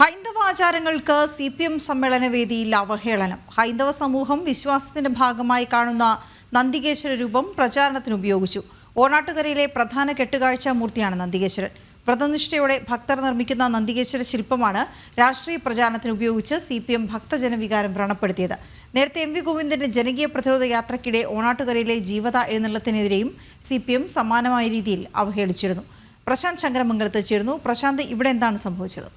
ഹൈന്ദവാചാരങ്ങൾക്ക് CPM സമ്മേളന വേദിയിൽ അവഹേളനം. ഹൈന്ദവ സമൂഹം വിശ്വാസത്തിന്റെ ഭാഗമായി കാണുന്ന നന്ദികേശ്വര രൂപം പ്രചാരണത്തിന് ഉപയോഗിച്ചു. ഓണാട്ടുകരയിലെ പ്രധാന കെട്ടുകാഴ്ച മൂർത്തിയാണ് നന്ദികേശ്വരൻ. വ്രതനിഷ്ഠയോടെ ഭക്തർ നിർമ്മിക്കുന്ന നന്ദികേശ്വര ശില്പമാണ് രാഷ്ട്രീയ പ്രചാരണത്തിന് ഉപയോഗിച്ച് CPM ഭക്തജനവികാരം വ്രണപ്പെടുത്തിയത്. നേരത്തെ MV ഗോവിന്ദന്റെ ജനകീയ പ്രതിരോധ യാത്രയ്ക്കിടെ ഓണാട്ടുകരയിലെ ജീവത എഴുന്നള്ളത്തിനെതിരെയും CPM സമാനമായ രീതിയിൽ അവഹേളിച്ചിരുന്നു. പ്രശാന്ത് ശങ്കരമംഗലത്ത് ചേർന്നു. പ്രശാന്ത്, ഇവിടെ എന്താണ് സംഭവിച്ചത്?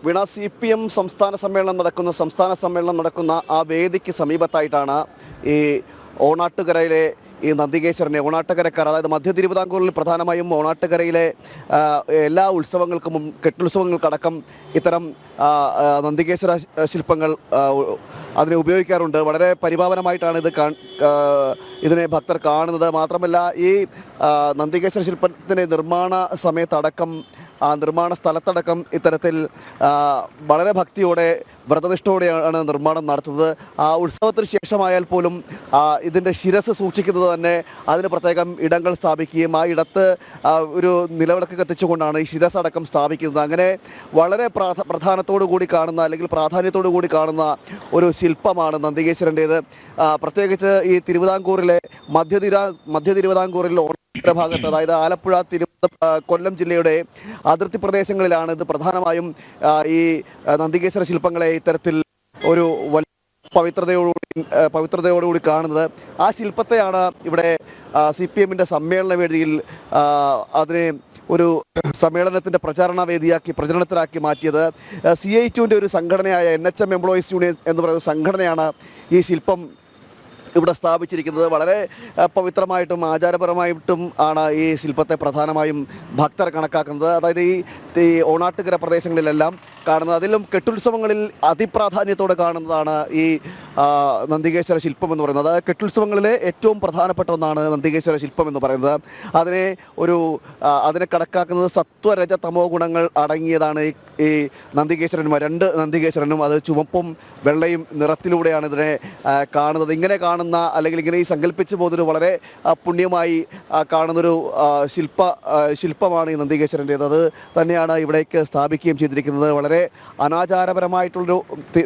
വീണ, CPM സംസ്ഥാന സമ്മേളനം നടക്കുന്ന ആ വേദിക്ക് സമീപത്തായിട്ടാണ് ഈ ഓണാട്ടുകരയിലെ ഈ നന്ദികേശ്വരനെ ഓണാട്ടുകരക്കാർ, അതായത് മധ്യ തിരുവിതാംകൂറിൽ പ്രധാനമായും ഓണാട്ടുകരയിലെ എല്ലാ ഉത്സവങ്ങൾക്കും കെട്ടുത്സവങ്ങൾക്കടക്കം ഇത്തരം നന്ദികേശ്വര ശില്പങ്ങൾ അതിനെ ഉപയോഗിക്കാറുണ്ട്. വളരെ പരിപാവനമായിട്ടാണ് ഇതിനെ ഭക്തർ കാണുന്നത്. മാത്രമല്ല, ഈ നന്ദികേശ്വര ശില്പത്തിൻ്റെ നിർമ്മാണ സമയത്തടക്കം നിർമ്മാണ സ്ഥലത്തടക്കം ഇത്തരത്തിൽ വളരെ ഭക്തിയോടെ വ്രതനിഷ്ഠയോടെയാണ് നിർമ്മാണം നടത്തുന്നത്. ഉത്സവത്തിന് ശേഷമായാൽ പോലും ഇതിൻ്റെ ശിരസ് സൂക്ഷിക്കുന്നത് തന്നെ അതിന് പ്രത്യേകം ഇടങ്ങൾ സ്ഥാപിക്കുകയും ആ ഇടത്ത് ഒരു നിലവിളക്ക് കത്തിച്ചുകൊണ്ടാണ് ഈ ശിരസ് അടക്കം സ്ഥാപിക്കുന്നത്. അങ്ങനെ വളരെ പ്രാധാന്യത്തോടു കൂടി കാണുന്ന ഒരു ശില്പമാണ് നന്ദികേശ്വരൻ്റേത്. പ്രത്യേകിച്ച് ഈ തിരുവിതാംകൂറിലെ മധ്യ തിരുവിതാംകൂറിൽ ഭാഗത്ത്, അതായത് ആലപ്പുഴ, കൊല്ലം ജില്ലയുടെ അതിർത്തി പ്രദേശങ്ങളിലാണ് ഇത് പ്രധാനമായും ഈ നന്ദികേശ്വര ശില്പങ്ങളെ ഇത്തരത്തിൽ ഒരു വലിയ പവിത്രതയോടുകൂടി കാണുന്നത്. ആ ശില്പത്തെയാണ് ഇവിടെ CPMന്റെ സമ്മേളന വേദിയിൽ അതിനെ ഒരു സമ്മേളനത്തിൻ്റെ പ്രചരണത്തിലാക്കി മാറ്റിയത്. CI2ൻ്റെ ഒരു സംഘടനയായ NHM എംപ്ലോയീസ് യൂണിയൻ എന്ന് പറയുന്ന സംഘടനയാണ് ഈ ശില്പം ഇവിടെ സ്ഥാപിച്ചിരിക്കുന്നത്. വളരെ പവിത്രമായിട്ടും ആചാരപരമായിട്ടും ആണ് ഈ ശില്പത്തെ പ്രധാനമായും ഭക്തർ കണക്കാക്കുന്നത്. അതായത് ഈ ഓണാട്ടുകര പ്രദേശങ്ങളിലെല്ലാം കാണുന്നത്, അതിലും കെട്ടുത്സവങ്ങളിൽ അതിപ്രാധാന്യത്തോടെ കാണുന്നതാണ് ഈ നന്ദികേശ്വര ശില്പം എന്ന് പറയുന്നത്. കെട്ടുത്സവങ്ങളിലെ ഏറ്റവും പ്രധാനപ്പെട്ട ഒന്നാണ് നന്ദികേശ്വര ശില്പം എന്ന് പറയുന്നത്. അതിനെ കണക്കാക്കുന്നത് സത്വരജ തമോ ഗുണങ്ങൾ അടങ്ങിയതാണ് ഈ നന്ദികേശ്വരന്മാർ. രണ്ട് നന്ദികേശ്വരനും അത് ചുവപ്പും വെള്ളയും നിറത്തിലൂടെയാണ് ഇതിനെ കാണുന്നത്. ഇങ്ങനെ കാണുന്ന, അല്ലെങ്കിൽ ഇങ്ങനെ ഈ സങ്കല്പിച്ച് പോകുന്നൊരു വളരെ പുണ്യമായി കാണുന്നൊരു ശില്പമാണ് ഈ നന്ദികേശ്വരൻ്റേത്. അത് തന്നെയാണ് ഇവിടേക്ക് സ്ഥാപിക്കുകയും ചെയ്തിരിക്കുന്നത്. വളരെ അനാചാരപരമായിട്ടുള്ളൊരു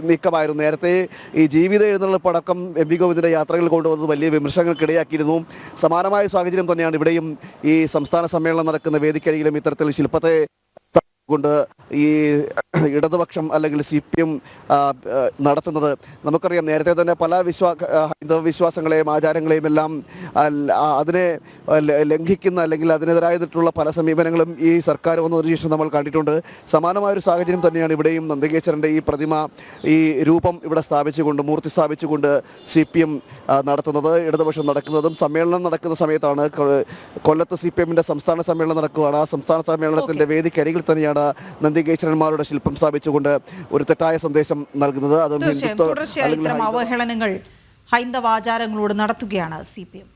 നീക്കമായിരുന്നു. നേരത്തെ ഈ ജീവിത എഴുന്നള്ളിപ്പടക്കം MV ഗോവിന്ദന്റെ യാത്രകൾ കൊണ്ടുവന്നത് വലിയ വിമർശനങ്ങൾക്കിടയാക്കിയിരുന്നു. സമാനമായ സാഹചര്യം തന്നെയാണ് ഇവിടെയും ഈ സംസ്ഥാന സമ്മേളനം നടക്കുന്ന വേദിക്കരികിലും ഇത്തരത്തിൽ ശില്പത്തെ കൊണ്ട് ഈ ഇടതുപക്ഷം അല്ലെങ്കിൽ CPM നടത്തുന്നത്. നമുക്കറിയാം, നേരത്തെ തന്നെ പല ഹൈന്ദവ വിശ്വാസങ്ങളെയും ആചാരങ്ങളെയും എല്ലാം അതിനെ ലംഘിക്കുന്ന അല്ലെങ്കിൽ അതിനെതിരായിട്ടുള്ള പല സമീപനങ്ങളും ഈ സർക്കാർ വന്നതിന് ശേഷം നമ്മൾ കണ്ടിട്ടുണ്ട്. സമാനമായൊരു സാഹചര്യം തന്നെയാണ് ഇവിടെയും നന്ദികേശ്വരൻ്റെ ഈ പ്രതിമ, ഈ രൂപം ഇവിടെ മൂർത്തി സ്ഥാപിച്ചുകൊണ്ട് CPM നടത്തുന്നത്. ഇടതുപക്ഷം നടക്കുന്നതും സമ്മേളനം നടക്കുന്ന സമയത്താണ്. കൊല്ലത്ത് CPMന്റെ സംസ്ഥാന സമ്മേളനം നടക്കുകയാണ്. ആ സംസ്ഥാന സമ്മേളനത്തിൻ്റെ വേദിക്കരികിൽ തന്നെയാണ് നന്ദികേശ്വരന്മാരുടെ ശില്പം സ്ഥാപിച്ചുകൊണ്ട് ഒരു തെറ്റായ സന്ദേശം നൽകുന്നത്. തുടർച്ചയായി ഇത്തരം അവഹേളനങ്ങൾ ഹൈന്ദവാചാരങ്ങളോട് നടത്തുകയാണ് CPM.